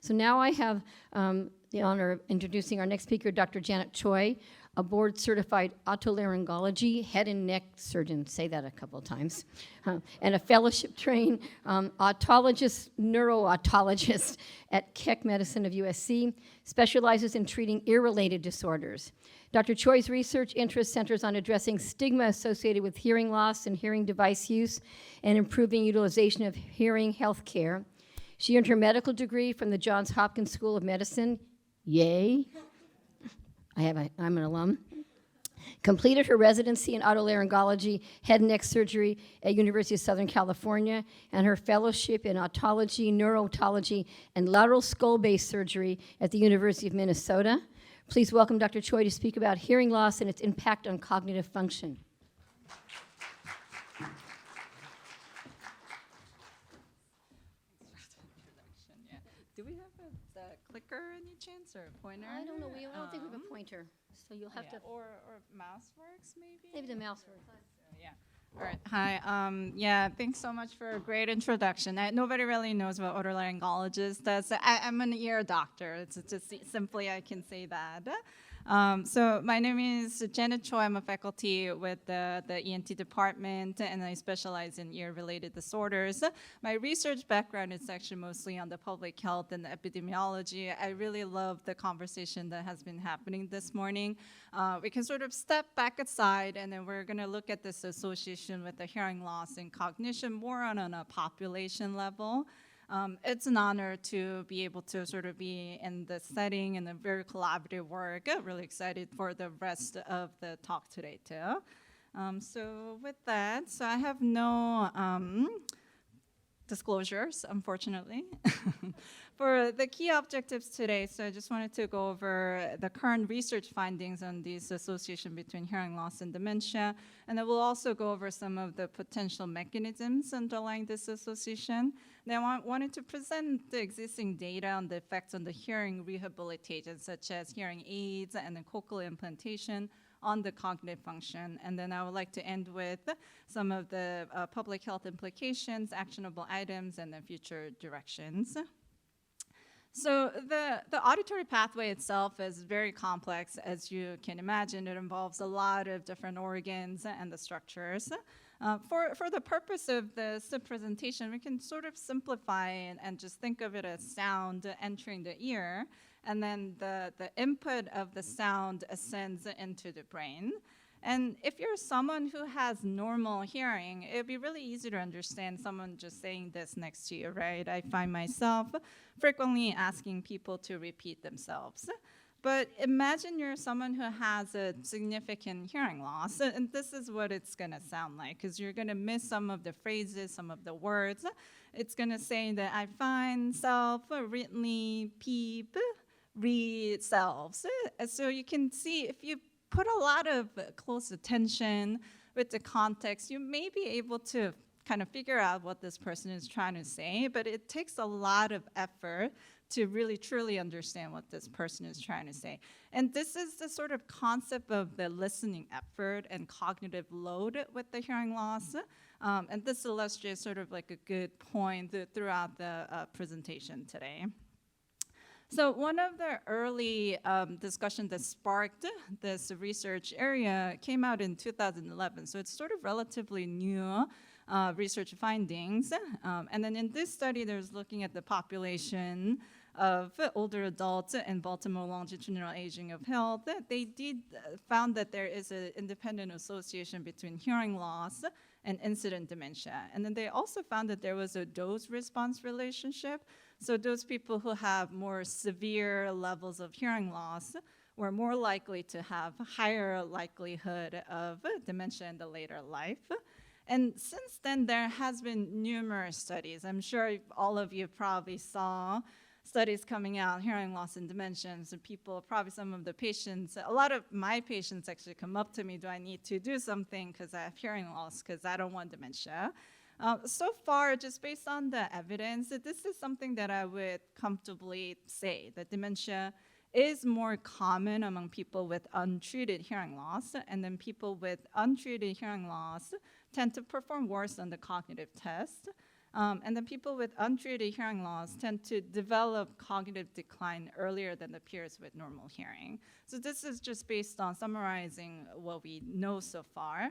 So now I have the honor of introducing our next speaker, Dr. Janet Choi, a board-certified otolaryngology head and neck surgeon, say that a couple of times, and a fellowship-trained otologist, neuro-otologist at Keck Medicine of USC, specializes in treating ear-related disorders. Dr. Choi's research interest centers on addressing stigma associated with hearing loss and hearing device use and improving utilization of hearing health care. She earned her medical degree from the Johns Hopkins School of Medicine. Yay. I'm an alum. Completed her residency in otolaryngology, head and neck surgery at University of Southern California, and her fellowship in otology, neurotology, and lateral skull-based surgery at the University of Minnesota. Please welcome Dr. Choi to speak about hearing loss and its impact on cognitive function. Do we have the clicker any chance or a pointer? I don't know. I don't think we have a pointer, so you'll have to. Or mouse works maybe. Maybe the mouse works. Yeah. All right. Hi. Yeah. Thanks so much for a great introduction. Nobody really knows what otolaryngologist does. I'm an ear doctor. It's just simply I can say that. So my name is Janet Choi. I'm a faculty with the ENT department, and I specialize in ear-related disorders. My research background is actually mostly on the public health and the epidemiology. I really love the conversation that has been happening this morning. We can sort of step back aside, and then we're going to look at this association with the hearing loss and cognition more on a population level. It's an honor to be able to sort of be in this setting and a very collaborative work. I'm really excited for the rest of the talk today too. So with that, I have no disclosures, unfortunately. For the key objectives today, so I just wanted to go over the current research findings on this association between hearing loss and dementia, and I will also go over some of the potential mechanisms underlying this association. Then I wanted to present the existing data on the effects on the hearing rehabilitation, such as hearing aids and the cochlear implantation on the cognitive function. And then I would like to end with some of the public health implications, actionable items, and the future directions. So the auditory pathway itself is very complex, as you can imagine. It involves a lot of different organs and the structures. For the purpose of this presentation, we can sort of simplify and just think of it as sound entering the ear, and then the input of the sound ascends into the brain. And if you're someone who has normal hearing, it'd be really easy to understand someone just saying this next to you, right? I find myself frequently asking people to repeat themselves. But imagine you're someone who has a significant hearing loss, and this is what it's gonna sound like, because you're gonna miss some of the phrases, some of the words. It's gonna say that I find self, writtenly, peep, read selves. So you can see if you put a lot of close attention with the context, you may be able to kind of figure out what this person is trying to say, but it takes a lot of effort to really truly understand what this person is trying to say. And this is the sort of concept of the listening effort and cognitive load with the hearing loss. And this illustrates sort of like a good point throughout the presentation today. So one of the early discussions that sparked this research area came out in 2011. So it's sort of relatively new research findings. And then in this study, there's looking at the population of older adults in Baltimore longitudinal aging of health. They found that there is an independent association between hearing loss and incident dementia. And then they also found that there was a dose-response relationship. So those people who have more severe levels of hearing loss were more likely to have higher likelihood of dementia in the later life. And since then, there has been numerous studies. I'm sure all of you probably saw studies coming out, hearing loss and dementia. So people, probably some of the patients, a lot of my patients actually come up to me, do I need to do something because I have hearing loss because I don't want dementia? So far, just based on the evidence, this is something that I would comfortably say, that dementia is more common among people with untreated hearing loss, and then people with untreated hearing loss tend to perform worse on the cognitive test. And then people with untreated hearing loss tend to develop cognitive decline earlier than the peers with normal hearing. So this is just based on summarizing what we know so far.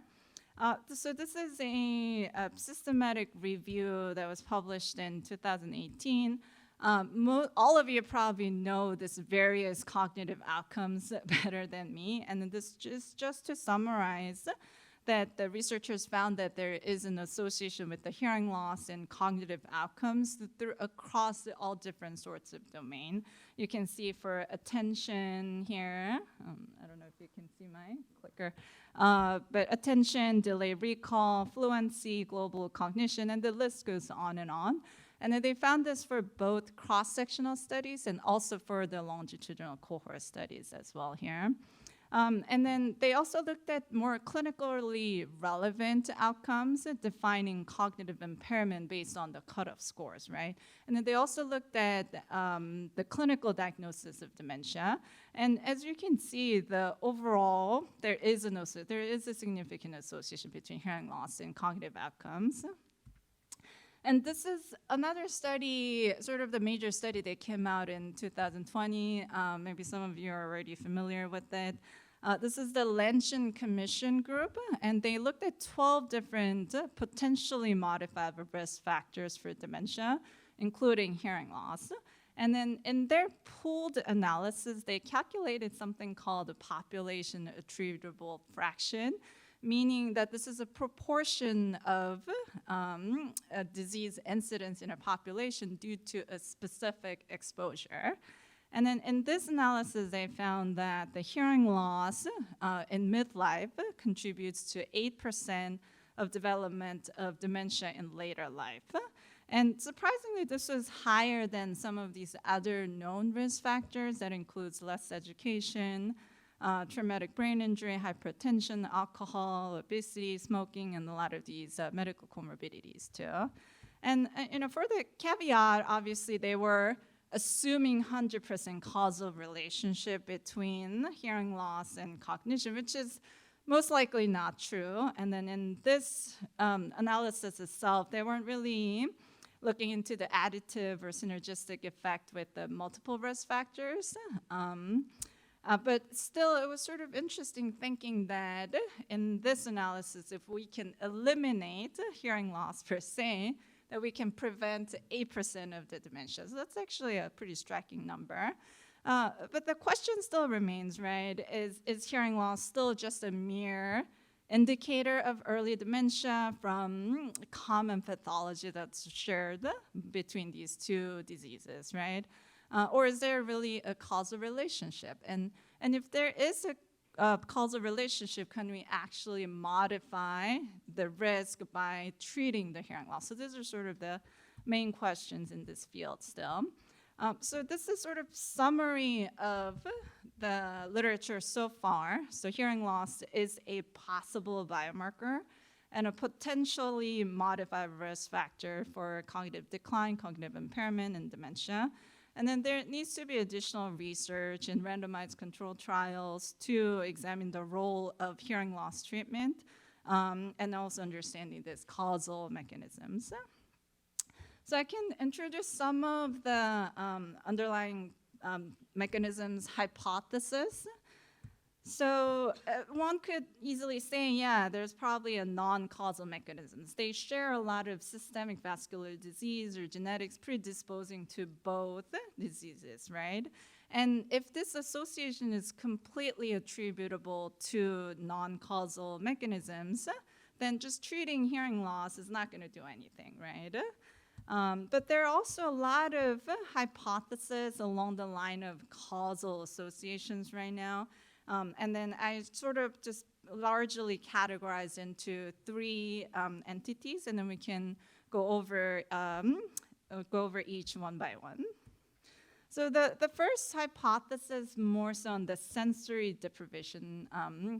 So this is a systematic review that was published in 2018. All of you probably know this various cognitive outcomes better than me, and this is just to summarize that the researchers found that there is an association with the hearing loss and cognitive outcomes across all different sorts of domain. You can see for attention here, I don't know if you can see my clicker, but attention, delay recall, fluency, global cognition, and the list goes on and on. And then they found this for both cross-sectional studies and also for the longitudinal cohort studies as well here. And then they also looked at more clinically relevant outcomes, defining cognitive impairment based on the cutoff scores, right? And then they also looked at the clinical diagnosis of dementia. And as you can see, overall, there is a significant association between hearing loss and cognitive outcomes. And this is another study, sort of the major study that came out in 2020. Maybe some of you are already familiar with it. This is the Lanchin Commission group, and they looked at 12 different potentially modifiable risk factors for dementia, including hearing loss. And then in their pooled analysis, they calculated something called a population attributable fraction, meaning that this is a proportion of a disease incidence in a population due to a specific exposure. And then in this analysis, they found that the hearing loss in midlife contributes to 8% of development of dementia in later life. And surprisingly, this was higher than some of these other known risk factors that includes less education, traumatic brain injury, hypertension, alcohol, obesity, smoking, and a lot of these medical comorbidities too. And for the caveat, obviously they were assuming 100% causal relationship between hearing loss and cognition, which is most likely not true. And then in this analysis itself, they weren't really looking into the additive or synergistic effect with the multiple risk factors. But still, it was sort of interesting thinking that in this analysis, if we can eliminate hearing loss per se, that we can prevent 8% of the dementia. So that's actually a pretty striking number. But the question still remains, right? Is hearing loss still just a mere indicator of early dementia from common pathology that's shared between these two diseases, right? Or is there really a causal relationship? And if there is a causal relationship, can we actually modify the risk by treating the hearing loss? So these are sort of the main questions in this field still. So this is sort of summary of the literature so far. So hearing loss is a possible biomarker and a potentially modified risk factor for cognitive decline, cognitive impairment, and dementia. And then there needs to be additional research and randomized controlled trials to examine the role of hearing loss treatment and also understanding these causal mechanisms. So I can introduce some of the underlying mechanisms hypothesis. So one could easily say, yeah, there's probably a non-causal mechanisms. They share a lot of systemic vascular disease or genetics predisposing to both diseases, right? And if this association is completely attributable to non-causal mechanisms, then just treating hearing loss is not going to do anything, right? But there are also a lot of hypotheses along the line of causal associations right now. And then I sort of just largely categorize into three entities, and then we can go over each one by one. So the first hypothesis, more so on the sensory deprivation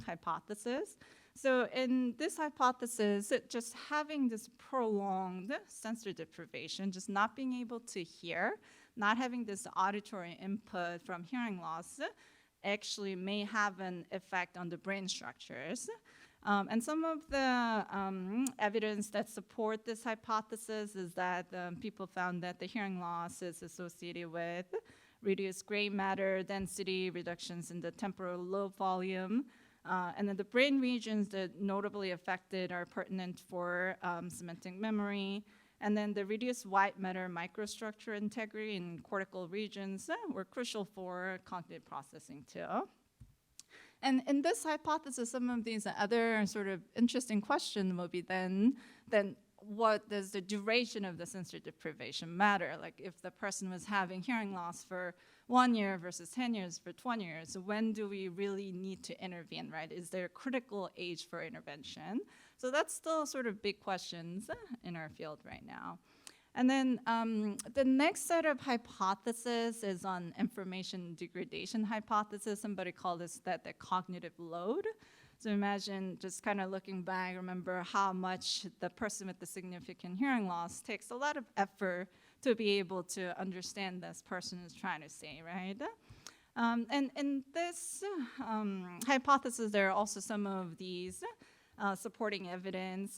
hypothesis. So in this hypothesis, just having this prolonged sensory deprivation, just not being able to hear, not having this auditory input from hearing loss, actually may have an effect on the brain structures. And some of the evidence that support this hypothesis is that people found that the hearing loss is associated with reduced gray matter density, reductions in the temporal lobe volume, and then the brain regions that notably affected are pertinent for semantic memory. And then the reduced white matter microstructure integrity in cortical regions were crucial for cognitive processing too. And in this hypothesis, some of these other sort of interesting questions will be then what does the duration of the sensory deprivation matter? Like if the person was having hearing loss for 1 year versus 10 years for 20 years, when do we really need to intervene, right? Is there a critical age for intervention? So that's still sort of big questions in our field right now. And then the next set of hypothesis is on information degradation hypothesis. Somebody called this the cognitive load. So imagine just kind of looking back, remember how much the person with the significant hearing loss takes a lot of effort to be able to understand this person is trying to say, right? And in this hypothesis, there are also some of these supporting evidence.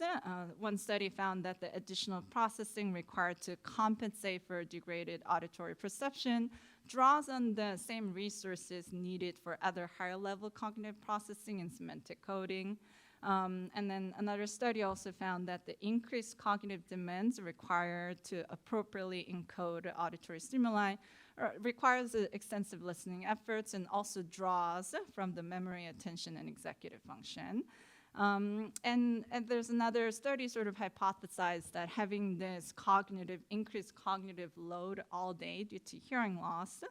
One study found that the additional processing required to compensate for degraded auditory perception draws on the same resources needed for other higher level cognitive processing and semantic coding. And then another study also found that the increased cognitive demands required to appropriately encode auditory stimuli requires extensive listening efforts and also draws from the memory, attention, and executive function. And there's another study sort of hypothesized that having this increased cognitive load all day due to hearing loss,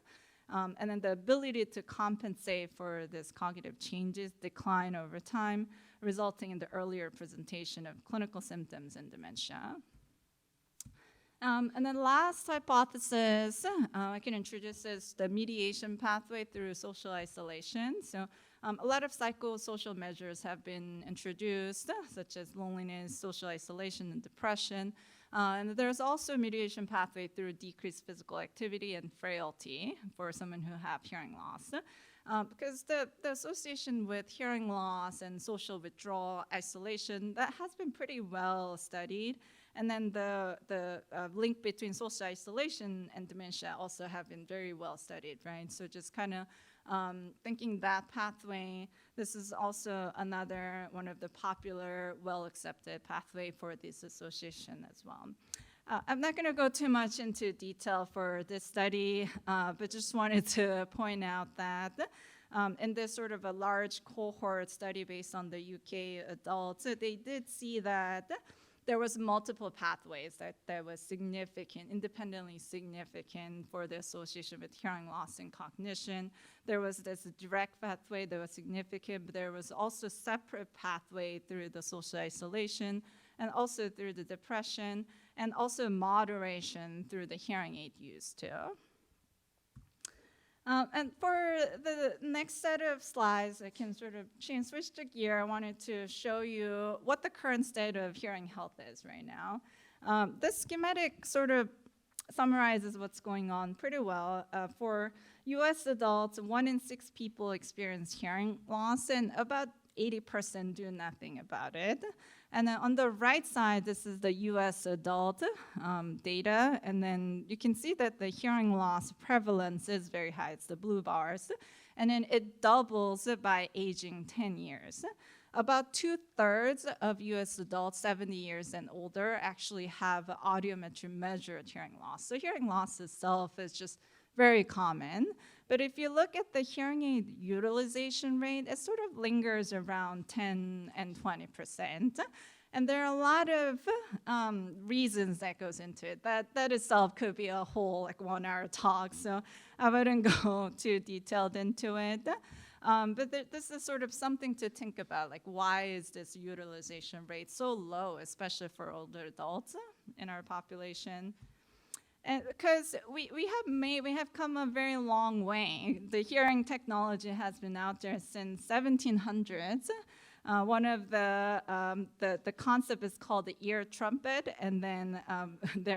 and then the ability to compensate for this cognitive changes decline over time, resulting in the earlier presentation of clinical symptoms in dementia. And then last hypothesis I can introduce is the mediation pathway through social isolation. So a lot of psychosocial measures have been introduced, such as loneliness, social isolation, and depression. And there's also a mediation pathway through decreased physical activity and frailty for someone who have hearing loss. Because the association with hearing loss and social withdrawal, isolation, that has been pretty well studied. And then the link between social isolation and dementia also have been very well studied, right? So just kind of thinking that pathway, this is also another one of the popular, well-accepted pathway for this association as well. I'm not going to go too much into detail for this study, but just wanted to point out that in this sort of a large cohort study based on the UK adults, they did see that there was multiple pathways that was significant, independently significant for the association with hearing loss and cognition. There was this direct pathway that was significant, but there was also separate pathway through the social isolation and also through the depression and also moderation through the hearing aid use too. And for the next set of slides, I can sort of switch the gear. I wanted to show you what the current state of hearing health is right now. This schematic sort of summarizes what's going on pretty well. For US adults, 1 in 6 people experience hearing loss, and about 80% do nothing about it. And then on the right side, this is the US adult data. And then you can see that the hearing loss prevalence is very high. It's the blue bars. And then it doubles by aging 10 years. About 2/3 of US adults 70 years and older actually have audiometry measured hearing loss. So hearing loss itself is just very common. But if you look at the hearing aid utilization rate, it sort of lingers around 10 and 20%. And there are a lot of reasons that goes into it. That itself could be a whole 1-hour talk, so I wouldn't go too detailed into it. But this is sort of something to think about, like why is this utilization rate so low, especially for older adults in our population? And because we have come a very long way. The hearing technology has been out there since 1700s. One of the concept is called the ear trumpet, and then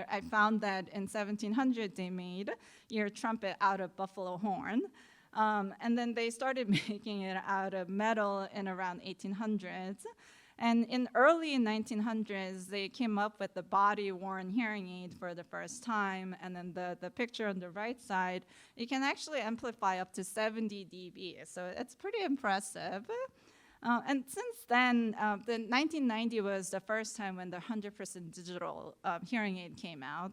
I found that in 1700 they made ear trumpet out of buffalo horn. And then they started making it out of metal in around 1800s. And in early 1900s, they came up with the body-worn hearing aid for the first time. And then the picture on the right side, it can actually amplify up to 70 dB. So it's pretty impressive. And since then, the 1990 was the first time when the 100% digital hearing aid came out.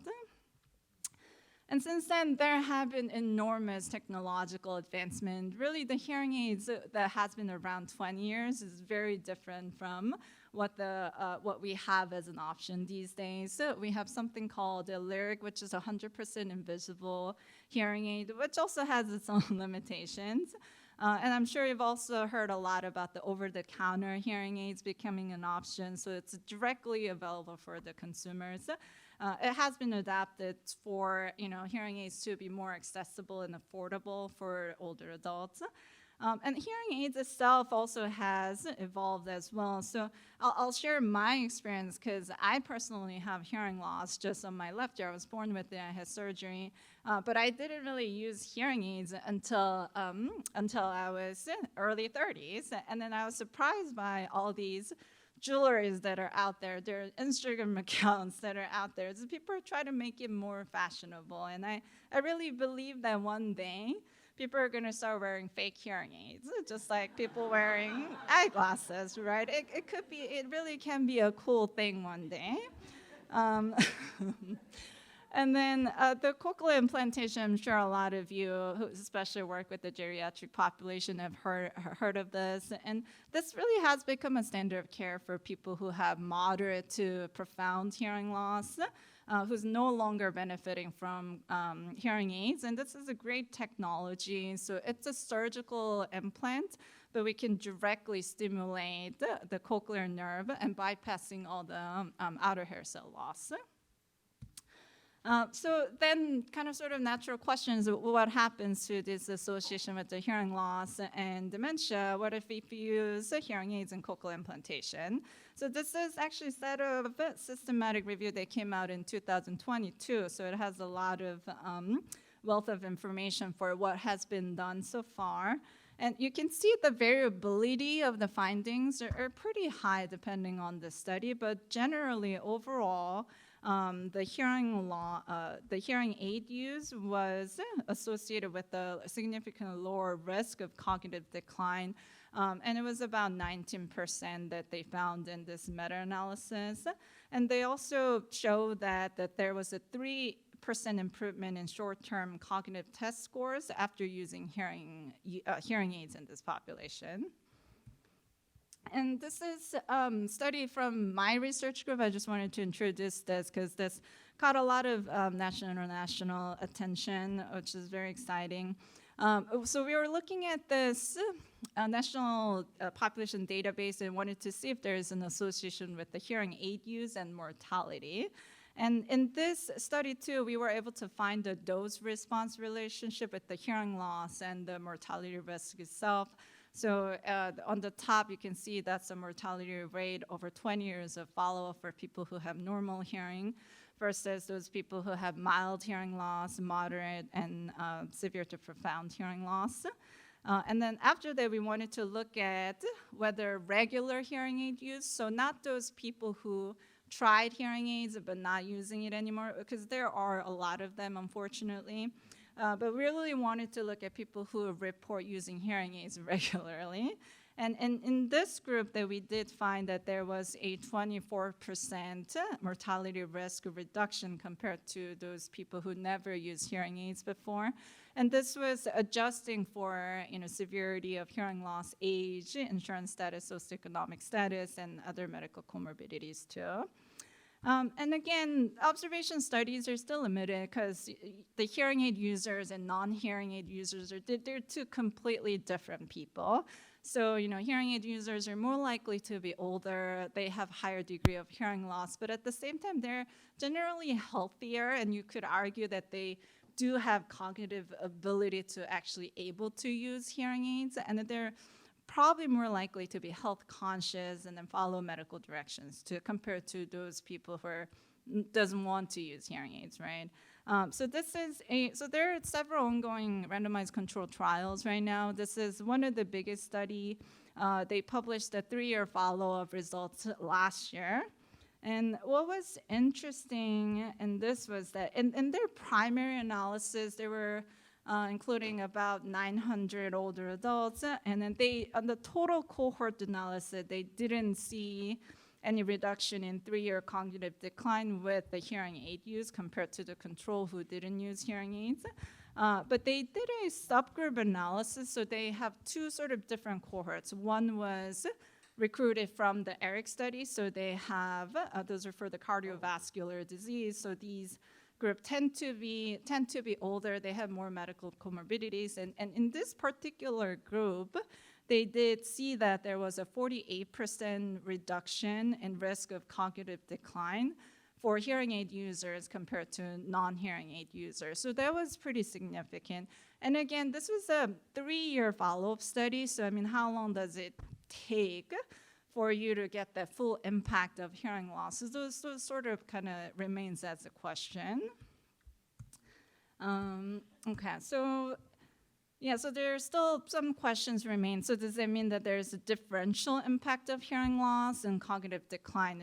And since then, there have been enormous technological advancement. Really, the hearing aids that has been around 20 years is very different from what we have as an option these days. So we have something called a lyric, which is 100% invisible hearing aid, which also has its own limitations. And I'm sure you've also heard a lot about the over-the-counter hearing aids becoming an option, so it's directly available for the consumers. It has been adapted for hearing aids to be more accessible and affordable for older adults. And hearing aids itself also has evolved as well. So I'll share my experience because I personally have hearing loss just on my left ear. I was born with it, I had surgery. But I didn't really use hearing aids until I was in early 30s. And then I was surprised by all these jewelries that are out there. There are Instagram accounts that are out there. So people try to make it more fashionable. And I really believe that one day, people are going to start wearing fake hearing aids, just like people wearing eyeglasses, right? It really can be a cool thing one day. And then the cochlear implantation, I'm sure a lot of you who especially work with the geriatric population have heard of this. And this really has become a standard of care for people who have moderate to profound hearing loss, who's no longer benefiting from hearing aids. And this is a great technology. So it's a surgical implant, but we can directly stimulate the cochlear nerve and bypassing all the outer hair cell loss. So then kind of sort of natural questions, what happens to this association with the hearing loss and dementia? What if we use hearing aids and cochlear implantation? So this is actually a set of systematic review that came out in 2022. So it has a lot of wealth of information for what has been done so far. And you can see the variability of the findings are pretty high depending on the study, but generally overall, the hearing aid use was associated with a significantly lower risk of cognitive decline, and it was about 19% that they found in this meta-analysis. And they also show that there was a 3% improvement in short-term cognitive test scores after using hearing aids in this population. And this is a study from my research group. I just wanted to introduce this because this caught a lot of national and international attention, which is very exciting. So we were looking at this national population database and wanted to see if there is an association with the hearing aid use and mortality. And in this study, too, we were able to find a dose-response relationship with the hearing loss and the mortality risk itself. So on the top, you can see that's a mortality rate over 20 years of follow-up for people who have normal hearing versus those people who have mild hearing loss, moderate, and severe to profound hearing loss. And then after that, we wanted to look at whether regular hearing aid use, so not those people who tried hearing aids but not using it anymore, because there are a lot of them, unfortunately. But we really wanted to look at people who report using hearing aids regularly. And in this group that we did find that there was a 24% mortality risk reduction compared to those people who never used hearing aids before. And this was adjusting for severity of hearing loss, age, insurance status, socioeconomic status, and other medical comorbidities too. And again, observation studies are still limited because the hearing aid users and non-hearing aid users they're two completely different people. So, hearing aid users are more likely to be older, they have higher degree of hearing loss, but at the same time, they're generally healthier, and you could argue that they do have cognitive ability to actually able to use hearing aids, and that they're probably more likely to be health conscious and then follow medical directions compared to those people who doesn't want to use hearing aids, right? So there are several ongoing randomized control trials right now. This is one of the biggest study. They published a 3-year follow-up results last year. And what was interesting in this was that in their primary analysis, they were including about 900 older adults, and then on the total cohort analysis, they didn't see any reduction in 3-year cognitive decline with the hearing aid use compared to the control who didn't use hearing aids. But they did a subgroup analysis, so they have 2 sort of different cohorts. One was recruited from the ERIC study, so they have, those are for the cardiovascular disease, so these group tend to be older, they have more medical comorbidities, and in this particular group, they did see that there was a 48% reduction in risk of cognitive decline for hearing aid users compared to non-hearing aid users. So that was pretty significant. And again, this was a 3-year follow-up study, so I mean, how long does it take for you to get the full impact of hearing loss? So those sort of kind of remains as a question. Okay, so yeah, so there's still some questions remain. So does that mean that there's a differential impact of hearing loss and cognitive decline?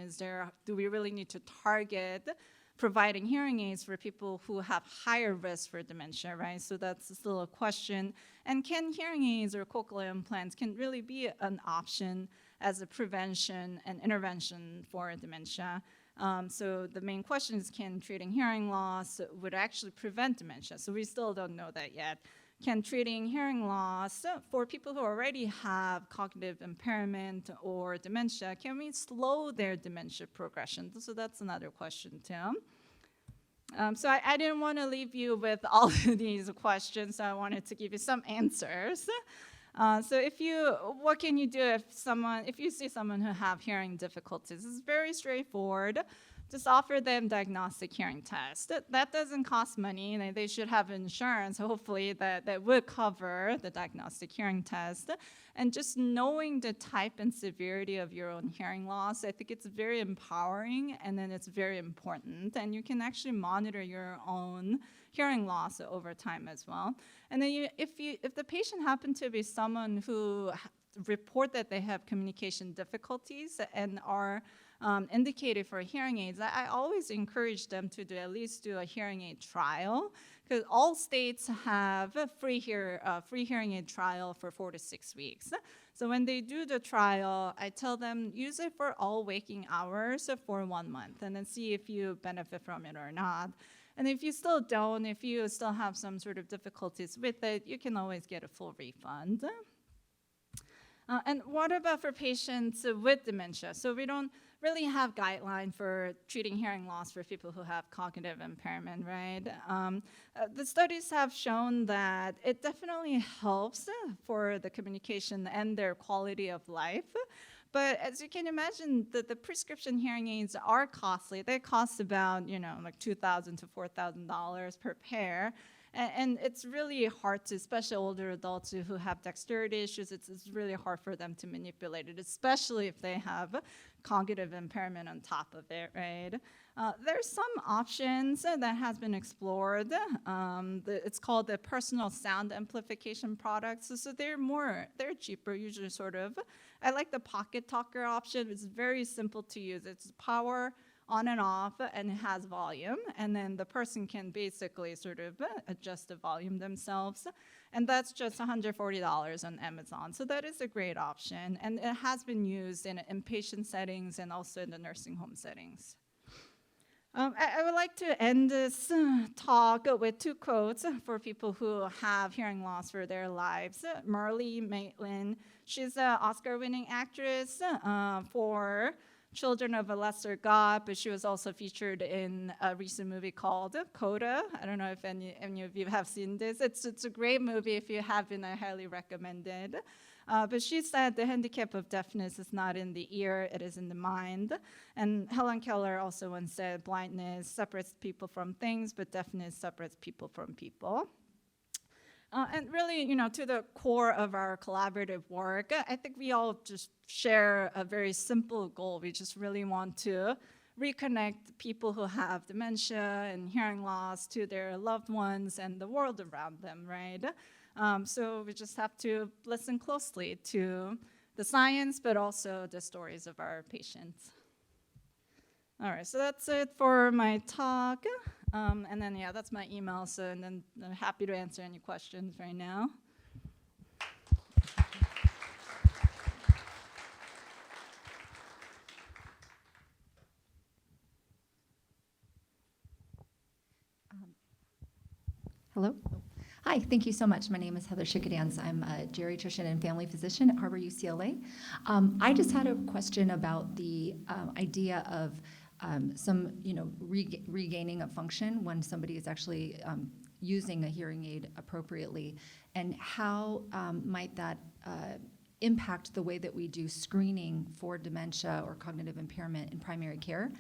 Do we really need to target providing hearing aids for people who have higher risk for dementia, right? So that's still a question. And can hearing aids or cochlear implants can really be an option as a prevention and intervention for dementia? So the main question is, can treating hearing loss would actually prevent dementia? So we still don't know that yet. Can treating hearing loss for people who already have cognitive impairment or dementia, can we slow their dementia progression? So that's another question too. So I didn't want to leave you with all of these questions, so I wanted to give you some answers. So what can you do if you see someone who have hearing difficulties? It's very straightforward. Just offer them diagnostic hearing test. That doesn't cost money, and they should have insurance, hopefully, that would cover the diagnostic hearing test. And just knowing the type and severity of your own hearing loss, I think it's very empowering, and then it's very important. And you can actually monitor your own hearing loss over time as well. And then if the patient happened to be someone who report that they have communication difficulties and are indicated for hearing aids, I always encourage them to at least do a hearing aid trial, because all states have a free hearing aid trial for 4 to 6 weeks. So when they do the trial, I tell them use it for all waking hours for 1 month, and then see if you benefit from it or not. And if you still don't, if you still have some sort of difficulties with it, you can always get a full refund. And what about for patients with dementia? So we don't really have guidelines for treating hearing loss for people who have cognitive impairment, right? The studies have shown that it definitely helps for the communication and their quality of life. But as you can imagine, the prescription hearing aids are costly. They cost about, like $2,000 to $4,000 per pair. And it's really hard to, especially older adults who have dexterity issues, it's really hard for them to manipulate it, especially if they have cognitive impairment on top of it, right? There's some options that has been explored. It's called the personal sound amplification products. So they're cheaper, usually sort of. I like the pocket talker option. It's very simple to use. It's power on and off, and it has volume, and then the person can basically sort of adjust the volume themselves, and that's just $140 on Amazon. So that is a great option, and it has been used in inpatient settings and also in the nursing home settings. I would like to end this talk with 2 quotes for people who have hearing loss for their lives. Marlee Matlin, she's an Oscar-winning actress for Children of a Lesser God, but she was also featured in a recent movie called Coda. I don't know if any of you have seen this. It's a great movie. If you haven't, I highly recommend it. But she said the handicap of deafness is not in the ear, it is in the mind. And Helen Keller also once said, blindness separates people from things, but deafness separates people from people. And really, to the core of our collaborative work, I think we all just share a very simple goal. We just really want to reconnect people who have dementia and hearing loss to their loved ones and the world around them, right? So we just have to listen closely to the science, but also the stories of our patients. All right, so that's it for my talk. And then, yeah, that's my email. So, and then I'm happy to answer any questions right now. Hello. Hi, thank you so much. My name is Heather Shikadans. I'm a geriatrician and family physician at Harbor UCLA. I just had a question about the idea of some, regaining of function when somebody is actually using a hearing aid appropriately, and how might that impact the way that we do screening for dementia or cognitive impairment in primary care.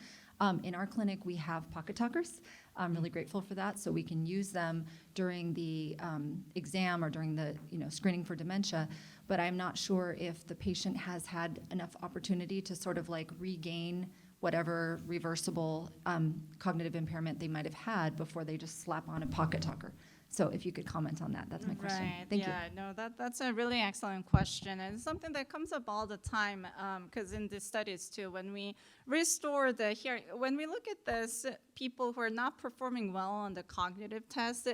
In our clinic, we have pocket talkers. I'm really grateful for that, so we can use them during the exam or during the screening for dementia. But I'm not sure if the patient has had enough opportunity to sort of like regain whatever reversible cognitive impairment they might have had before they just slap on a pocket talker. So if you could comment on that, that's my question. Right. Thank you. No, that's a really excellent question. And it's something that comes up all the time, because in the studies too, when we restore the hearing, when we look at this, people who are not performing well on the cognitive test,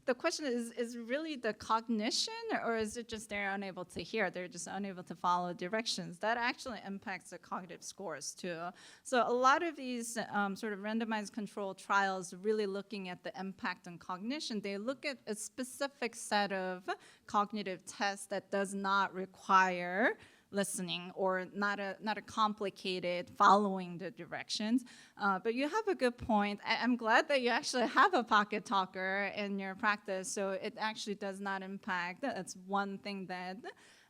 the question is really the cognition, or is it just they're unable to hear? They're just unable to follow directions. That actually impacts the cognitive scores too. So a lot of these sort of randomized controlled trials really looking at the impact on cognition, they look at a specific set of cognitive tests that does not require listening or not a complicated following the directions. But you have a good point. I'm glad that you actually have a pocket talker in your practice, so it actually does not impact. That's one thing that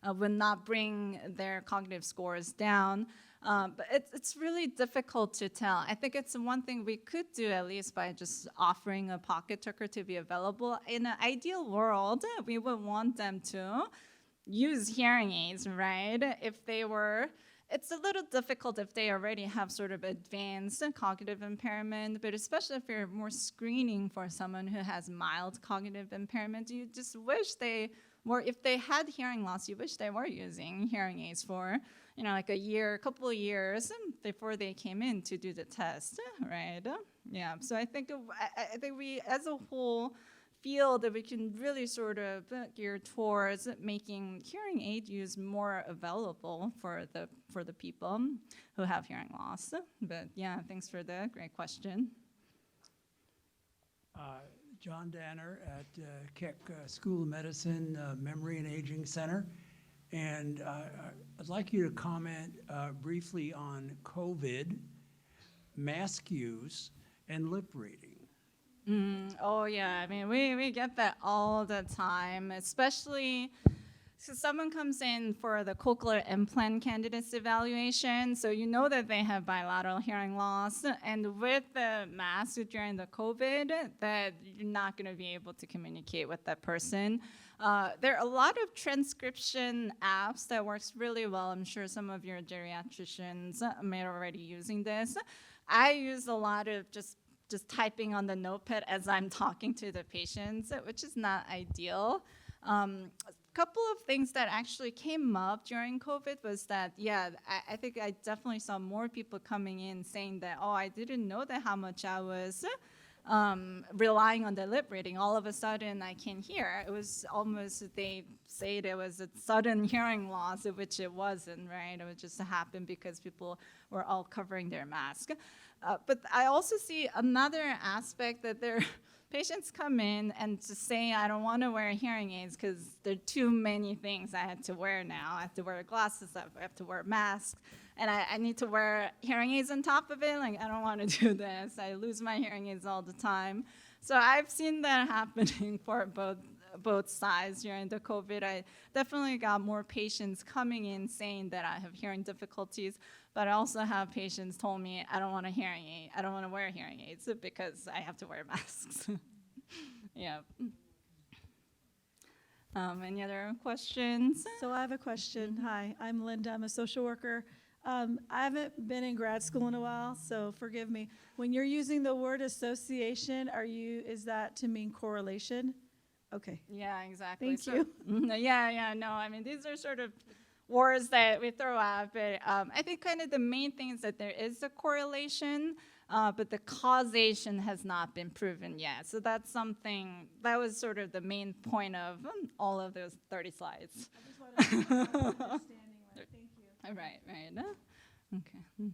would not bring their cognitive scores down. But it's really difficult to tell. I think it's one thing we could do, at least by just offering a pocket talker to be available. In an ideal world, we would want them to use hearing aids, right? It's a little difficult if they already have sort of advanced cognitive impairment, but especially if you're more screening for someone who has mild cognitive impairment, you just wish if they had hearing loss, you wish they were using hearing aids for, like a couple of years before they came in to do the test, right? Yeah, so I think we, as a whole, feel that we can really sort of gear towards making hearing aid use more available for the people who have hearing loss. But yeah, thanks for the great question. John Danner at Keck School of Medicine Memory and Aging Center. And I'd like you to comment briefly on COVID, mask use, and lip reading. Oh yeah, I mean, we get that all the time, especially so someone comes in for the cochlear implant candidates evaluation, so you know that they have bilateral hearing loss, and with the mask during the COVID, that you're not going to be able to communicate with that person. There are a lot of transcription apps that works really well. I'm sure some of your geriatricians may already using this. I use a lot of just typing on the notepad as I'm talking to the patients, which is not ideal. A couple of things that actually came up during COVID was that, I think I definitely saw more people coming in saying that, I didn't know that how much I was relying on the lip reading. All of a sudden I can hear. It was almost, they say it was a sudden hearing loss, which it wasn't, right? It would just happen because people were all covering their mask. But I also see another aspect that their patients come in and just say, I don't want to wear hearing aids because there are too many things I had to wear now. I have to wear glasses, I have to wear masks, and I need to wear hearing aids on top of it. Like, I don't want to do this. I lose my hearing aids all the time. So I've seen that happening for both sides during the COVID. I definitely got more patients coming in saying that I have hearing difficulties, but I also have patients told me I don't want a hearing aid. I don't want to wear hearing aids because I have to wear masks. Yeah. Any other questions? So I have a question. Hi, I'm Linda. I'm a social worker. I haven't been in grad school in a while, so forgive me. When you're using the word association, is that to mean correlation? Okay, Yeah, exactly. thank So- you. Yeah, no, I mean, these are sort of words that we throw out, but I think kind of the main thing is that there is a correlation, but the causation has not been proven yet. So that's something, that was sort of the main point of all of those 30 slides. I just wanted to understanding. Thank you. Right. Okay.